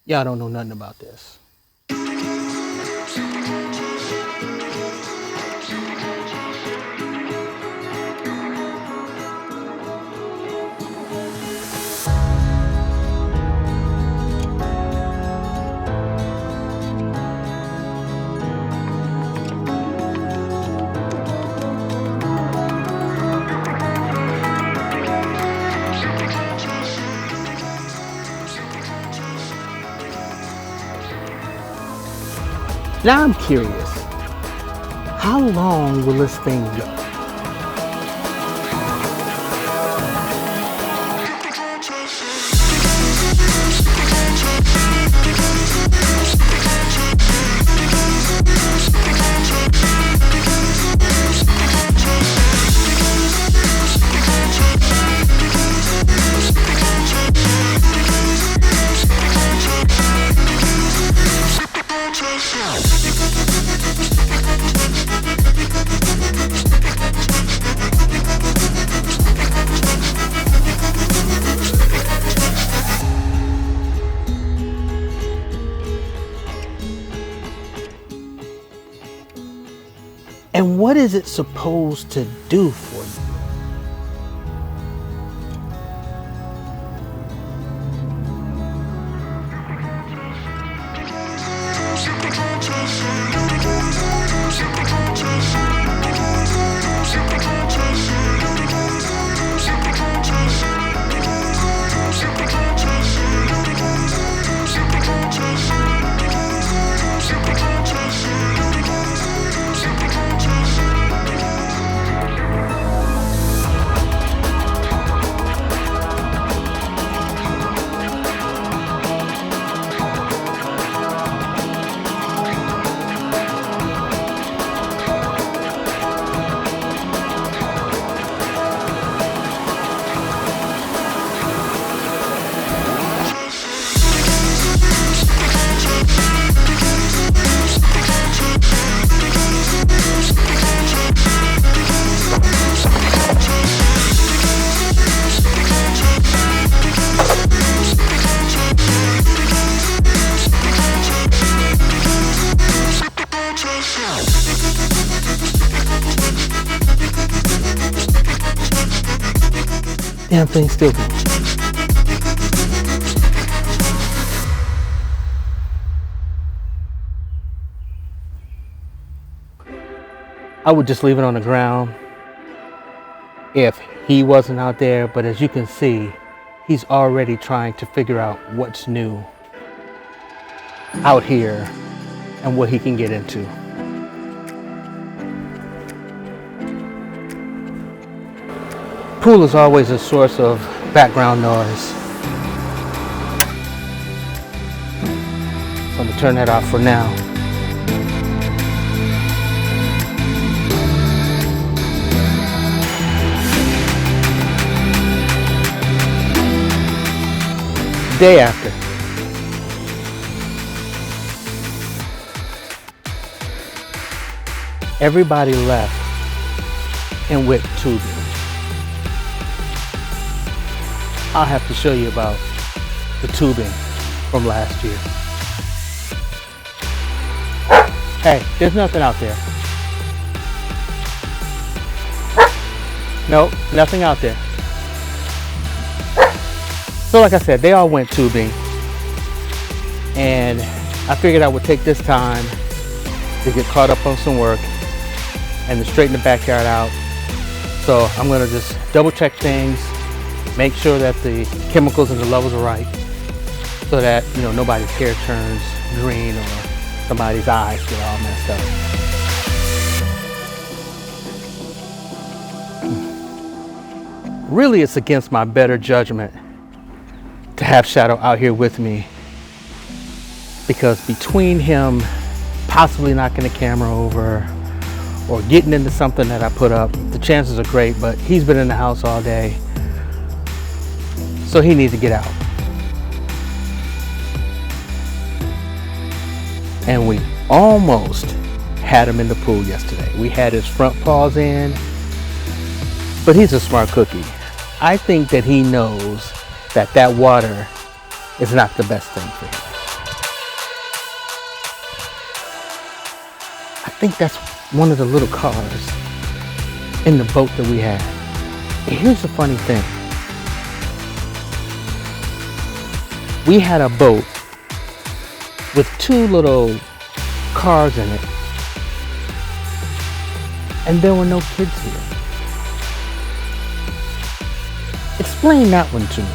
Y'all don't know nothing about this. Now I'm curious, how long will this thing go? And what is it supposed to do for you? Damn thing still going. I would just leave it on the ground if he wasn't out there, but as you can see, he's already trying to figure out what's new out here and what he can get into. Pool is always a source of background noise. So I'm gonna turn that off for now. Day after. Everybody left and went tubing. I'll have to show you about the tubing from last year. Hey, there's nothing out there. Nope, nothing out there. So like I said, they all went tubing, and I figured I would take this time to get caught up on some work and to straighten the backyard out. So I'm gonna just double check things, make sure that the chemicals and the levels are right, so that nobody's hair turns green or somebody's eyes get all messed up. Really, it's against my better judgment to have Shadow out here with me, because between him possibly knocking the camera over or getting into something that I put up, the chances are great, but he's been in the house all day, so he needs to get out. And we almost had him in the pool yesterday. We had his front paws in, but he's a smart cookie. I think that he knows that that water is not the best thing for him. think that's one of the little cars in the boat that we had. And here's the funny thing. We had a boat with two little cars in it, and there were no kids here. Explain that one to me.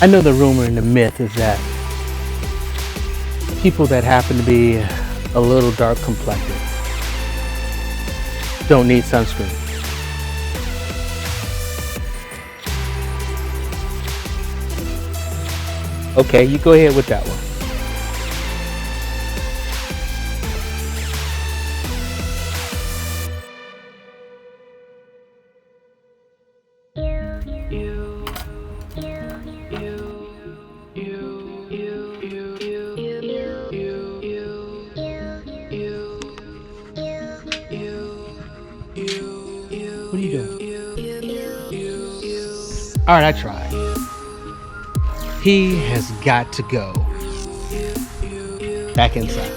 I know the rumor and the myth is that people that happen to be a little dark complected don't need sunscreen. Okay, you go ahead with that one. What are you doing? All right, I tried. He has got to go back inside.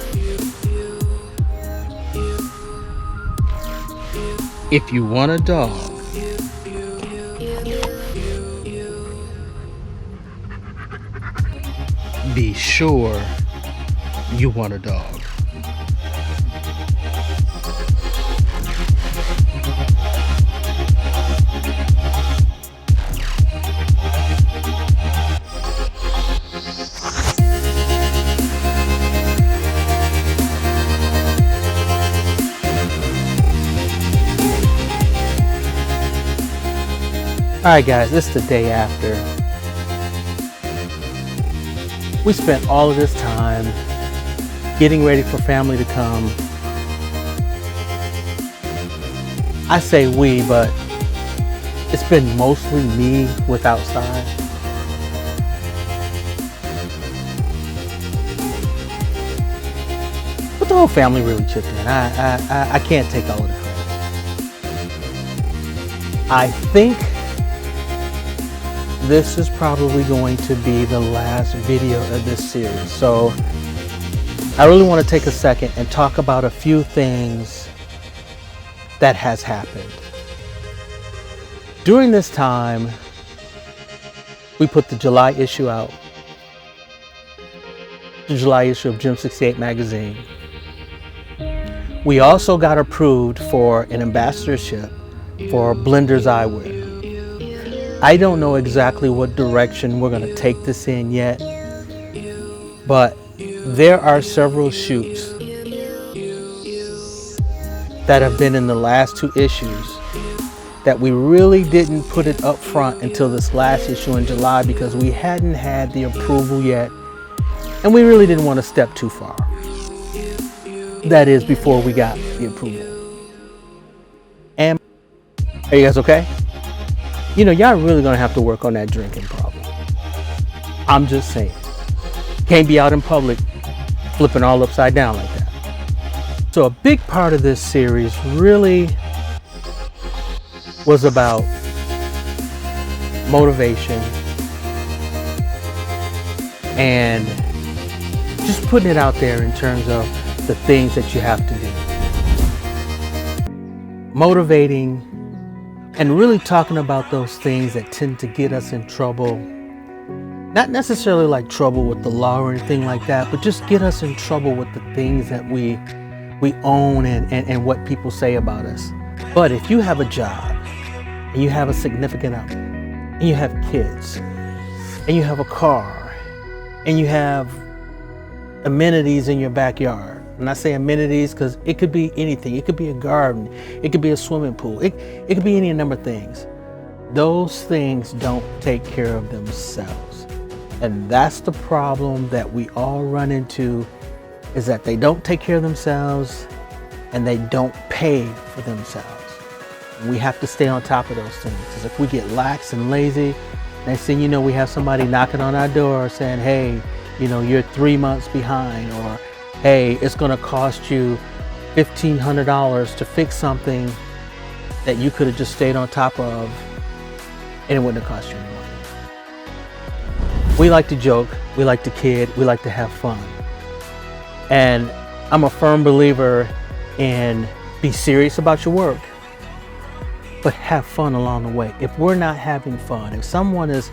If you want a dog, be sure you want a dog. Alright guys, this is the day after. We spent all of this time getting ready for family to come. I say we, but it's been mostly me with outside. But the whole family really chipped in. I can't take all of the credit. I think this is probably going to be the last video of this series. So I really want to take a second and talk about a few things that has happened. During this time, we put the July issue out. The July issue of Gym 68 magazine. We also got approved for an ambassadorship for Blender's Eyewear. I don't know exactly what direction we're going to take this in yet, but there are several shoots that have been in the last two issues that we really didn't put it up front until this last issue in July because we hadn't had the approval yet, and we really didn't want to step too far. That is, before we got the approval. And are you guys okay? You know, y'all really gonna have to work on that drinking problem. I'm just saying. Can't be out in public flipping all upside down like that. So a big part of this series really was about motivation and just putting it out there in terms of the things that you have to do. Motivating and really talking about those things that tend to get us in trouble. Not necessarily like trouble with the law or anything like that, but just get us in trouble with the things that we own and what people say about us. But if you have a job and you have a significant other and you have kids and you have a car and you have amenities in your backyard, and I say amenities because it could be anything. It could be a garden. It could be a swimming pool. It could be any number of things. Those things don't take care of themselves. And that's the problem that we all run into, is that they don't take care of themselves and they don't pay for themselves. We have to stay on top of those things, because if we get lax and lazy, next thing you know, we have somebody knocking on our door saying, hey, you know, you're 3 months behind, or hey, it's going to cost you $1,500 to fix something that you could have just stayed on top of and it wouldn't have cost you any money. We like to joke, we like to kid, we like to have fun. And I'm a firm believer in be serious about your work, but have fun along the way. If we're not having fun, if someone is,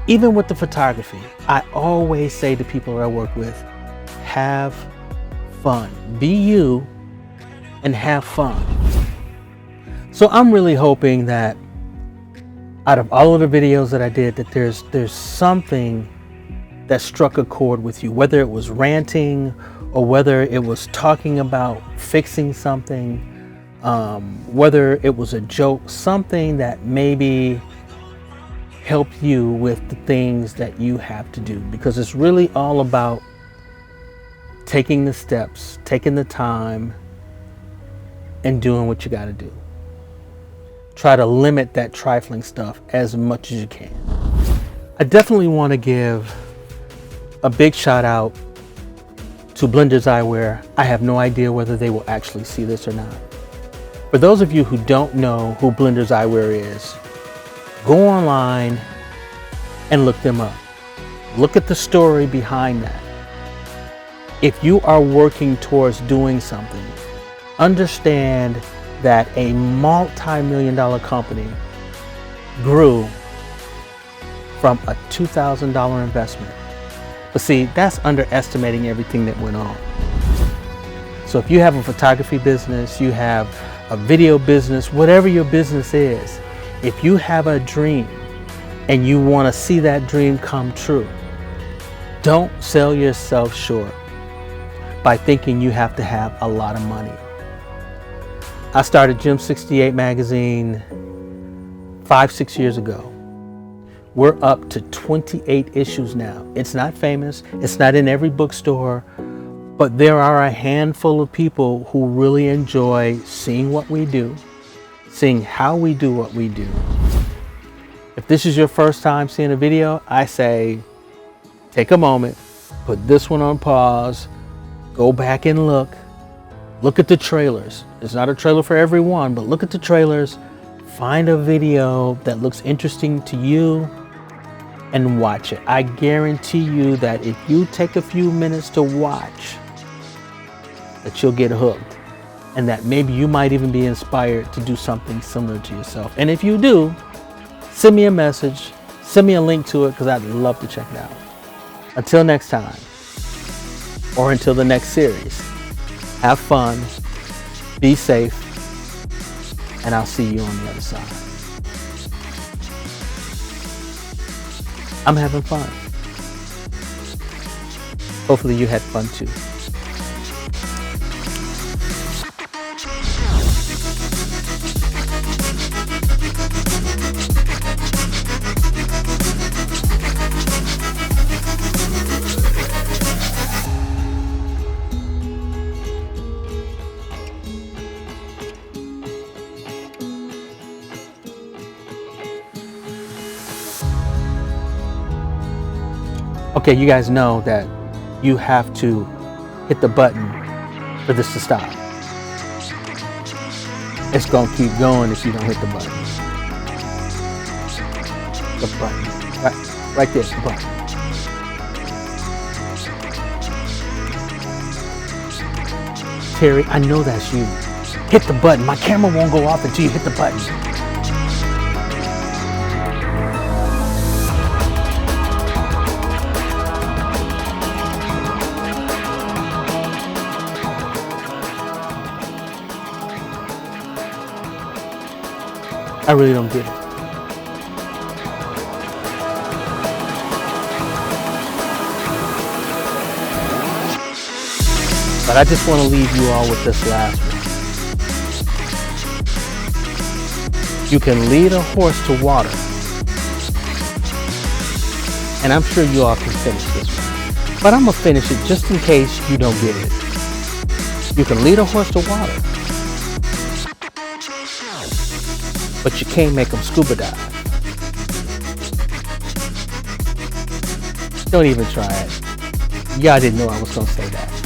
even with the photography, I always say to people that I work with, have fun. Be you and have fun. So I'm really hoping that out of all of the videos that I did, that there's something that struck a chord with you, whether it was ranting or whether it was talking about fixing something, whether it was a joke, something that maybe helped you with the things that you have to do, because it's really all about taking the steps, taking the time, and doing what you got to do. Try to limit that trifling stuff as much as you can. I definitely want to give a big shout out to Blenders Eyewear. I have no idea whether they will actually see this or not. For those of you who don't know who Blenders Eyewear is, go online and look them up. Look at the story behind that. If you are working towards doing something, understand that a multi-million-dollar company grew from a $2,000 investment. But see, that's underestimating everything that went on. So if you have a photography business, you have a video business, whatever your business is, if you have a dream and you want to see that dream come true, don't sell yourself short by thinking you have to have a lot of money. I started Gym 68 magazine 5-6 years ago. We're up to 28 issues now. It's not famous, it's not in every bookstore, but there are a handful of people who really enjoy seeing what we do, seeing how we do what we do. If this is your first time seeing a video, I say, take a moment, put this one on pause, go back and look at the trailers. It's not a trailer for everyone, but look at the trailers, find a video that looks interesting to you, and watch it. I guarantee you that if you take a few minutes to watch, that you'll get hooked, and that maybe you might even be inspired to do something similar to yourself. And if you do, send me a message, send me a link to it, because I'd love to check it out. Until next time, or until the next series, have fun, be safe, and I'll see you on the other side. I'm having fun. Hopefully you had fun too. Okay, you guys know that you have to hit the button for this to stop. It's gonna keep going if you don't hit the button. The button, right there, the button. Terry, I know that's you. Hit the button. My camera won't go off until you hit the button. I really don't get it. But I just want to leave you all with this last one. You can lead a horse to water. And I'm sure you all can finish this one. But I'm going to finish it just in case you don't get it. You can lead a horse to water, but you can't make them scuba dive. Don't even try it. Y'all didn't know I was gonna say that.